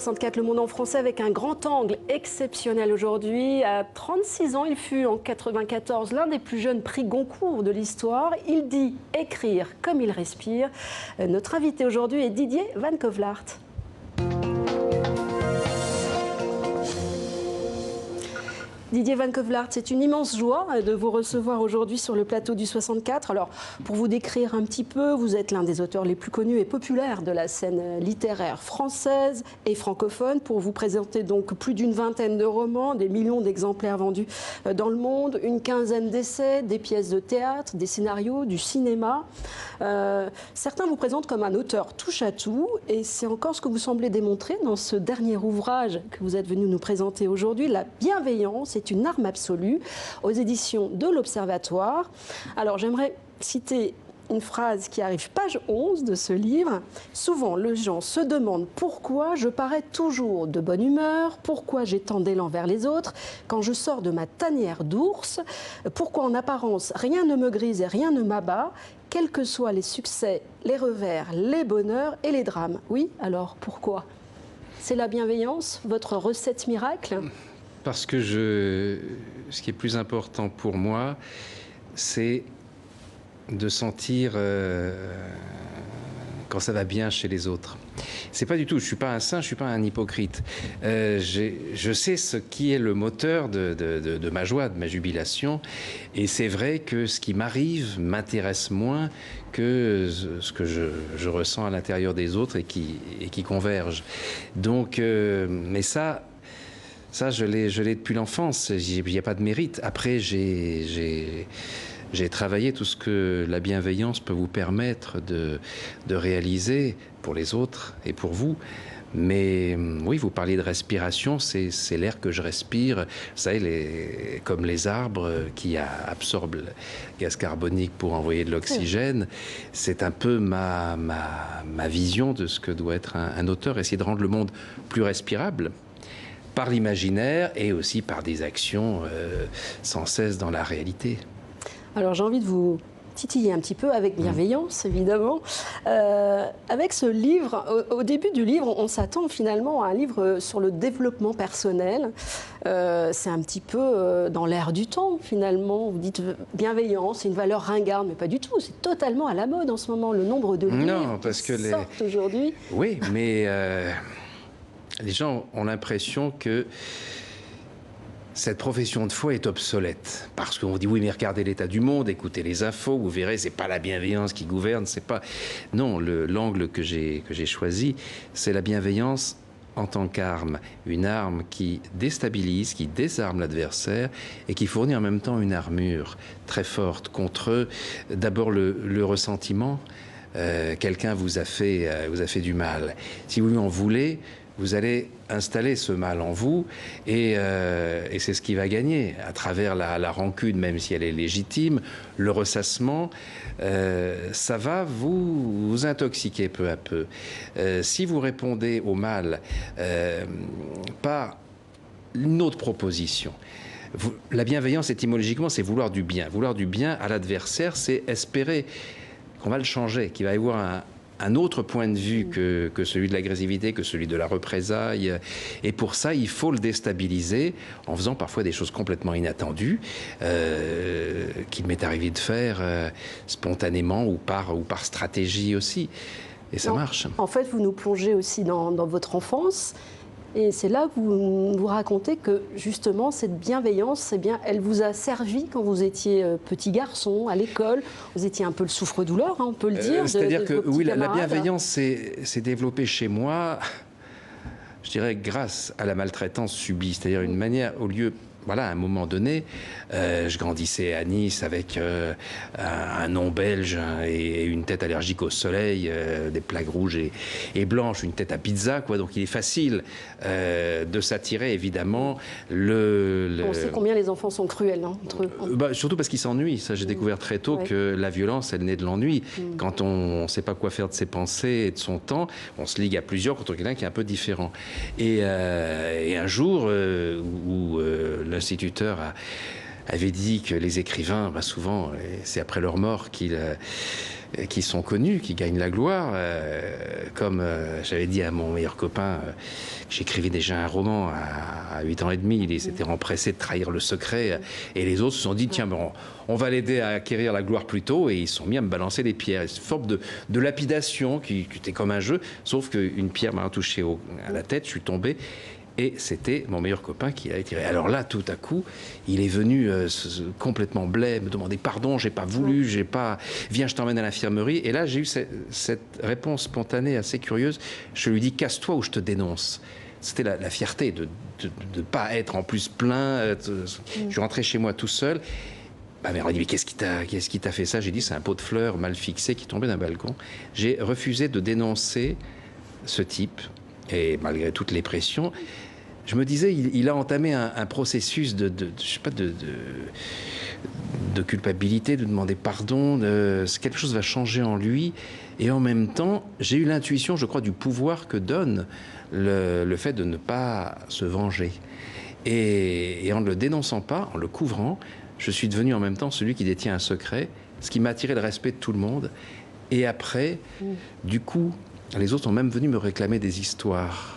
64, Le Monde en français avec un grand angle exceptionnel aujourd'hui. À 36 ans, il fut en 94 l'un des plus jeunes prix Goncourt de l'histoire. Il dit écrire comme il respire. Notre invité aujourd'hui est Didier Van Kovelaert. Didier Van Kovelaert, c'est une immense joie de vous recevoir aujourd'hui sur le plateau du 64. Alors, pour vous décrire un petit peu, vous êtes l'un des auteurs les plus connus et populaires de la scène littéraire française et francophone. Pour vous présenter donc plus d'une vingtaine de romans, des millions d'exemplaires vendus dans le monde, une quinzaine d'essais, des pièces de théâtre, des scénarios, du cinéma. Certains vous présentent comme un auteur touche-à-tout et c'est encore ce que vous semblez démontrer dans ce dernier ouvrage que vous êtes venu nous présenter aujourd'hui, La bienveillance est une arme absolue, aux éditions de l'Observatoire. Alors j'aimerais citer une phrase qui arrive page 11 de ce livre. Souvent, les gens se demandent pourquoi je parais toujours de bonne humeur, pourquoi j'ai tant d'élan vers les autres, quand je sors de ma tanière d'ours, pourquoi en apparence rien ne me grise et rien ne m'abat, quels que soient les succès, les revers, les bonheurs et les drames. Oui, alors pourquoi? C'est la bienveillance, votre recette miracle? Parce que ce qui est plus important pour moi, c'est de sentir quand ça va bien chez les autres. C'est pas du tout, je suis pas un saint, je suis pas un hypocrite. Je sais ce qui est le moteur de ma joie, de ma jubilation, et c'est vrai que ce qui m'arrive m'intéresse moins que ce que je ressens à l'intérieur des autres et qui converge. Donc, mais ça, je l'ai depuis l'enfance, il n'y a pas de mérite. Après, j'ai travaillé tout ce que la bienveillance peut vous permettre de réaliser pour les autres et pour vous. Mais oui, vous parliez de respiration, c'est l'air que je respire. Vous savez, comme les arbres qui absorbent le gaz carbonique pour envoyer de l'oxygène. C'est un peu ma vision de ce que doit être un auteur, essayer de rendre le monde plus respirable, par l'imaginaire et aussi par des actions sans cesse dans la réalité. Alors j'ai envie de vous titiller un petit peu avec bienveillance, évidemment. Avec ce livre, au début du livre, on s'attend finalement à un livre sur le développement personnel. C'est un petit peu dans l'air du temps, finalement. Vous dites bienveillance, c'est une valeur ringarde, mais pas du tout. C'est totalement à la mode en ce moment, le nombre de livres qui sortent aujourd'hui. Oui, mais les gens ont l'impression que cette profession de foi est obsolète. Parce qu'on dit, oui, mais regardez l'état du monde, écoutez les infos, vous verrez, c'est pas la bienveillance qui gouverne, c'est pas... Non, l'angle que j'ai choisi, c'est la bienveillance en tant qu'arme. Une arme qui déstabilise, qui désarme l'adversaire et qui fournit en même temps une armure très forte contre, d'abord, le ressentiment. Quelqu'un vous a fait du mal. Si vous lui en voulez, vous allez installer ce mal en vous et c'est ce qui va gagner à travers la rancune, même si elle est légitime, le ressassement, ça va vous intoxiquer peu à peu. Si vous répondez au mal par une autre proposition, la bienveillance, étymologiquement, c'est vouloir du bien. Vouloir du bien à l'adversaire, c'est espérer qu'on va le changer, qu'il va y avoir un autre point de vue que celui de l'agressivité, que celui de la représaille. Et pour ça, il faut le déstabiliser en faisant parfois des choses complètement inattendues, qu'il m'est arrivé de faire spontanément ou par stratégie aussi. Et ça marche. En fait, vous nous plongez aussi dans votre enfance. Et c'est là que vous racontez que, justement, cette bienveillance, eh bien, elle vous a servi quand vous étiez petit garçon, à l'école. Vous étiez un peu le souffre-douleur, hein, on peut le dire. C'est-à-dire que, oui, la bienveillance s'est développée chez moi, je dirais, grâce à la maltraitance subie. C'est-à-dire une manière, au lieu... Voilà, à un moment donné, je grandissais à Nice avec un nom belge et une tête allergique au soleil, des plaques rouges et blanches, une tête à pizza, quoi. Donc il est facile de s'attirer, évidemment. On sait combien les enfants sont cruels, hein, entre eux. Surtout parce qu'ils s'ennuient. Ça, j'ai découvert très tôt que la violence, elle naît de l'ennui. Quand on ne sait pas quoi faire de ses pensées et de son temps, on se ligue à plusieurs contre quelqu'un qui est un peu différent. Et un jour où l'instituteur avait dit que les écrivains, souvent, c'est après leur mort qu'ils qui sont connus, qui gagnent la gloire. Comme j'avais dit à mon meilleur copain, j'écrivais déjà un roman à 8 ans et demi, il s'était empressé de trahir le secret, et les autres se sont dit, tiens, bon, on va l'aider à acquérir la gloire plus tôt, et ils se sont mis à me balancer des pierres. C'est une forme de lapidation qui était comme un jeu, sauf qu'une pierre m'a touché à la tête, je suis tombé. Et c'était mon meilleur copain qui a tiré. Alors là, tout à coup, il est venu complètement blême, me demander pardon, j'ai pas voulu, j'ai pas. Viens, je t'emmène à l'infirmerie. Et là, j'ai eu cette réponse spontanée assez curieuse. Je lui dis, casse-toi ou je te dénonce. C'était la fierté de ne pas être en plus plein. Je suis rentré chez moi tout seul. Ma mère m'a dit, mais qu'est-ce qui t'a fait ça? J'ai dit, c'est un pot de fleurs mal fixé qui tombait d'un balcon. J'ai refusé de dénoncer ce type. Et malgré toutes les pressions, je me disais, il a entamé un processus de culpabilité, de demander pardon. Quelque chose va changer en lui. Et en même temps, j'ai eu l'intuition, je crois, du pouvoir que donne le fait de ne pas se venger. Et en ne le dénonçant pas, en le couvrant, je suis devenu en même temps celui qui détient un secret, ce qui m'a attiré le respect de tout le monde. Et après, du coup, les autres sont même venus me réclamer des histoires.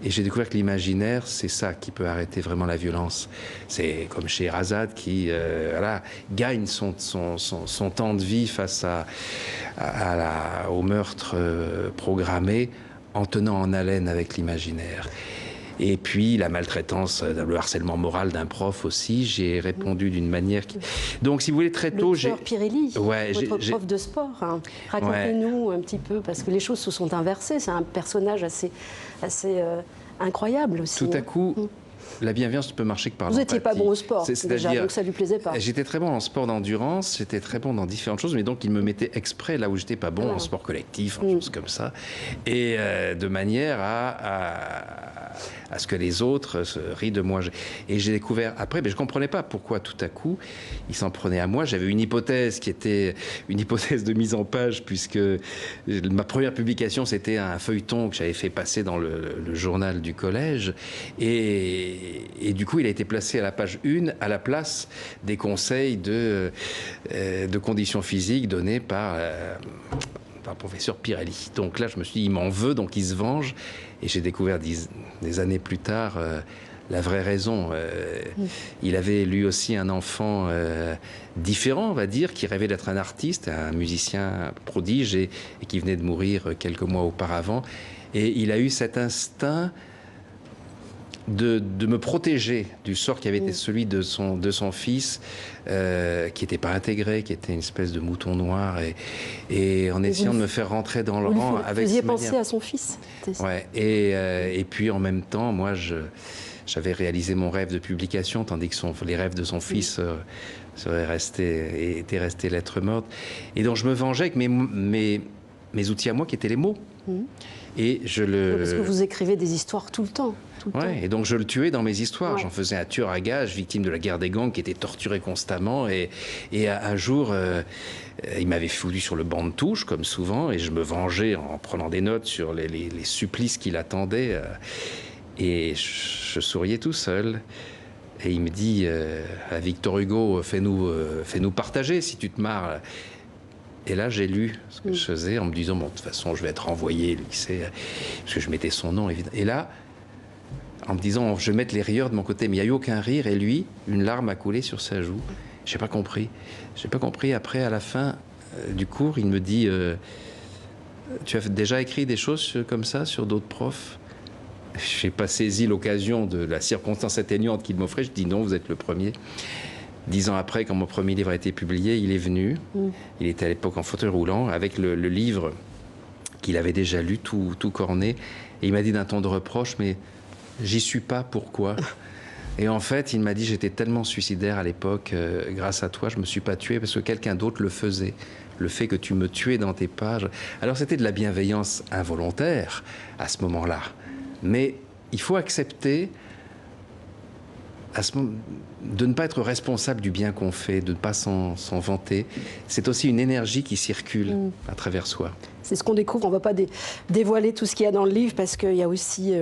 Et j'ai découvert que l'imaginaire, c'est ça qui peut arrêter vraiment la violence. C'est comme Scheherazade qui gagne son temps de vie face au meurtre programmé en tenant en haleine avec l'imaginaire. Et puis la maltraitance, le harcèlement moral d'un prof aussi, j'ai répondu d'une manière qui... Donc si vous voulez, très tôt... Le Pirelli, ouais, votre prof de sport, hein. Racontez-nous un petit peu, parce que les choses se sont inversées, c'est un personnage assez incroyable aussi. Tout à coup... La bienveillance ne peut marcher que par l'empathie. Vous n'étiez pas bon au sport, déjà, donc ça ne lui plaisait pas. J'étais très bon en sport d'endurance, j'étais très bon dans différentes choses, mais donc il me mettait exprès là où j'étais pas bon, en sport collectif, en choses comme ça, et de manière à ce que les autres se rient de moi. Et j'ai découvert après, mais je comprenais pas pourquoi tout à coup il s'en prenait à moi. J'avais une hypothèse qui était une hypothèse de mise en page, puisque ma première publication c'était un feuilleton que j'avais fait passer dans le journal du collège, et du coup, il a été placé à la page 1 à la place des conseils de conditions physiques donnés par le professeur Pirelli. Donc là, je me suis dit, il m'en veut, donc il se venge. Et j'ai découvert des années plus tard la vraie raison. Il avait lui aussi un enfant différent, on va dire, qui rêvait d'être un artiste, un musicien prodige, et qui venait de mourir quelques mois auparavant. Et il a eu cet instinct de me protéger du sort qui avait été celui de son fils, qui n'était pas intégré, qui était une espèce de mouton noir, et en essayant de me faire rentrer dans le rang avec... Vous y pensé à son fils. Ouais, et puis en même temps, moi, j'avais réalisé mon rêve de publication, tandis que les rêves de son fils étaient restés lettres mortes. Et donc je me vengeais avec mes outils à moi, qui étaient les mots. Et parce que vous écrivez des histoires tout le temps. Ouais, et donc je le tuais dans mes histoires. Ouais. J'en faisais un tueur à gages, victime de la guerre des gangs, qui était torturé constamment. Et un jour, il m'avait foutu sur le banc de touche, comme souvent, et je me vengeais en prenant des notes sur les supplices qui l'attendaient. Et je souriais tout seul. Et il me dit, à Victor Hugo, fais-nous partager si tu te marres. Et là, j'ai lu ce que je faisais en me disant, bon, de toute façon, je vais être renvoyé, lui, parce que je mettais son nom, évidemment. Et là, en me disant, je vais mettre les rieurs de mon côté, mais il n'y a eu aucun rire, et lui, une larme a coulé sur sa joue. J'ai pas compris. J'ai pas compris. Après, à la fin du cours, il me dit, tu as déjà écrit des choses comme ça sur d'autres profs? Je n'ai pas saisi l'occasion de la circonstance atténuante qu'il m'offrait. Je dis non, vous êtes le premier. 10 ans après, quand mon premier livre a été publié, il est venu. Il était à l'époque en fauteuil roulant, avec le livre qu'il avait déjà lu, tout corné. Et il m'a dit d'un ton de reproche, mais j'y suis pas, pourquoi? Et en fait, il m'a dit, j'étais tellement suicidaire à l'époque, grâce à toi, je me suis pas tué parce que quelqu'un d'autre le faisait. Le fait que tu me tuais dans tes pages. Alors c'était de la bienveillance involontaire à ce moment-là. Mais il faut accepter de ne pas être responsable du bien qu'on fait, de ne pas s'en vanter. C'est aussi une énergie qui circule à travers soi. C'est ce qu'on découvre. On ne va pas dévoiler tout ce qu'il y a dans le livre, parce qu'il y a aussi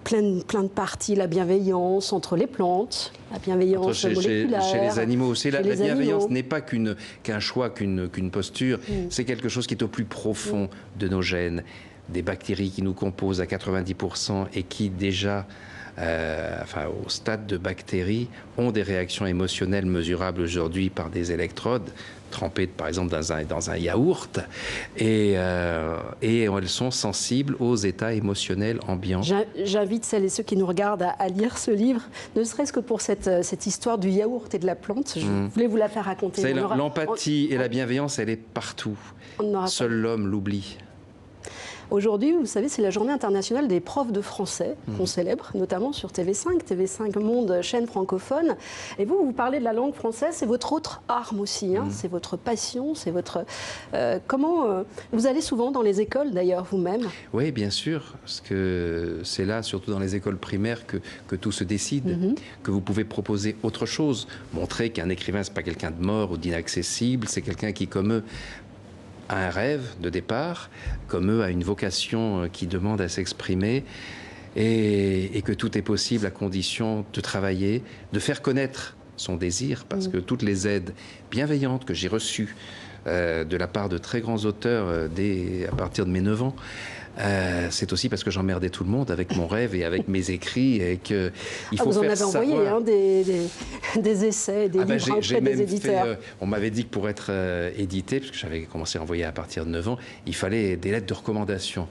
plein de parties, la bienveillance entre les plantes, la bienveillance moléculaire. Chez les animaux, la bienveillance animaux. n'est pas qu'un choix, qu'une posture, c'est quelque chose qui est au plus profond de nos gènes, des bactéries qui nous composent à 90% et qui déjà, au stade de bactéries, ont des réactions émotionnelles mesurables aujourd'hui par des électrodes trempées par exemple dans un yaourt et elles sont sensibles aux états émotionnels ambiants. J'invite celles et ceux qui nous regardent à lire ce livre, ne serait-ce que pour cette histoire du yaourt et de la plante. Je voulais vous la faire raconter. L'empathie et la bienveillance, elle est partout. Seul l'homme l'oublie. Aujourd'hui, vous savez, c'est la journée internationale des profs de français qu'on célèbre, notamment sur TV5, TV5 Monde, chaîne francophone. Et vous parlez de la langue française, c'est votre autre arme aussi, hein, c'est votre passion, c'est votre... vous allez souvent dans les écoles d'ailleurs, vous-même? Oui, bien sûr, parce que c'est là, surtout dans les écoles primaires, que tout se décide, que vous pouvez proposer autre chose, montrer qu'un écrivain, c'est pas quelqu'un de mort ou d'inaccessible, c'est quelqu'un qui, comme eux, a un rêve de départ, comme eux, a une vocation qui demande à s'exprimer et que tout est possible à condition de travailler, de faire connaître son désir, parce que toutes les aides bienveillantes que j'ai reçues de la part de très grands auteurs à partir de mes 9 ans, c'est aussi parce que j'emmerdais tout le monde avec mon rêve et avec mes écrits et que il faut vous faire en avez envoyé des essais, des livres auprès des éditeurs. On m'avait dit que pour être édité, parce que j'avais commencé à envoyer à partir de 9 ans, il fallait des lettres de recommandation.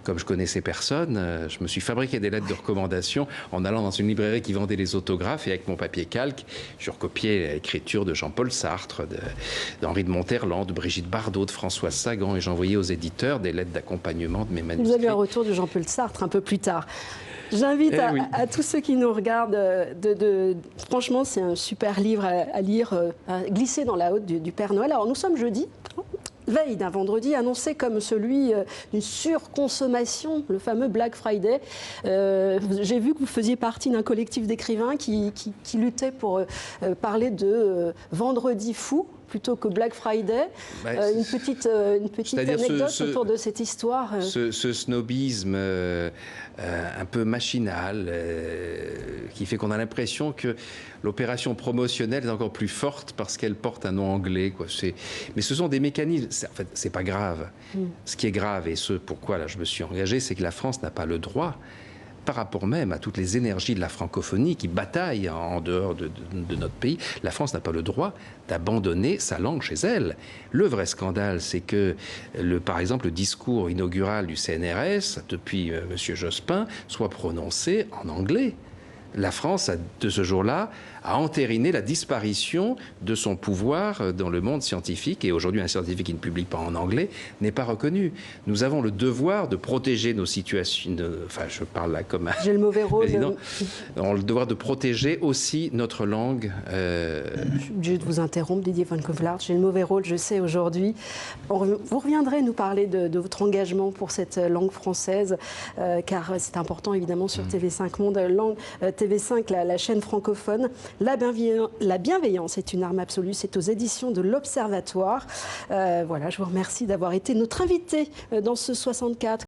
Comme je connaissais personne, je me suis fabriqué des lettres de recommandation en allant dans une librairie qui vendait les autographes et avec mon papier calque, je recopiais l'écriture de Jean-Paul Sartre, d'Henri de Monterland, de Brigitte Bardot, de Françoise Sagan et j'envoyais aux éditeurs des lettres d'accompagnement de mes manuscrits. Vous avez un retour de Jean-Paul Sartre un peu plus tard. J'invite à tous ceux qui nous regardent, franchement c'est un super livre à lire, à glisser dans la hotte du Père Noël. Alors nous sommes jeudi, veille d'un vendredi annoncé comme celui d'une surconsommation, le fameux Black Friday. J'ai vu que vous faisiez partie d'un collectif d'écrivains qui luttait pour parler de vendredi fou plutôt que Black Friday. Une petite anecdote autour de cette histoire. Ce snobisme un peu machinal qui fait qu'on a l'impression que l'opération promotionnelle est encore plus forte parce qu'elle porte un nom anglais, quoi. Mais ce sont des mécanismes. En fait, c'est pas grave. Ce qui est grave et ce pourquoi là, je me suis engagé, c'est que la France n'a pas le droit, par rapport même à toutes les énergies de la francophonie qui bataillent en dehors de notre pays, la France n'a pas le droit d'abandonner sa langue chez elle. Le vrai scandale, c'est que, par exemple, le discours inaugural du CNRS, depuis M. Jospin, soit prononcé en anglais. La France, de ce jour-là, a entériné la disparition de son pouvoir dans le monde scientifique. Et aujourd'hui, un scientifique qui ne publie pas en anglais n'est pas reconnu. Nous avons le devoir de protéger nos situations. Enfin, je parle là comme un... J'ai le mauvais rôle. Nous avons le devoir de protéger aussi notre langue. Je suis obligée de vous interrompre, Didier Van Cauwelaert. J'ai le mauvais rôle, je sais, aujourd'hui. Vous reviendrez nous parler de votre engagement pour cette langue française, car c'est important, évidemment, sur TV5 Monde, TV5, la chaîne francophone. La bienveillance est une arme absolue. C'est aux éditions de l'Observatoire. Voilà, je vous remercie d'avoir été notre invité dans ce 64.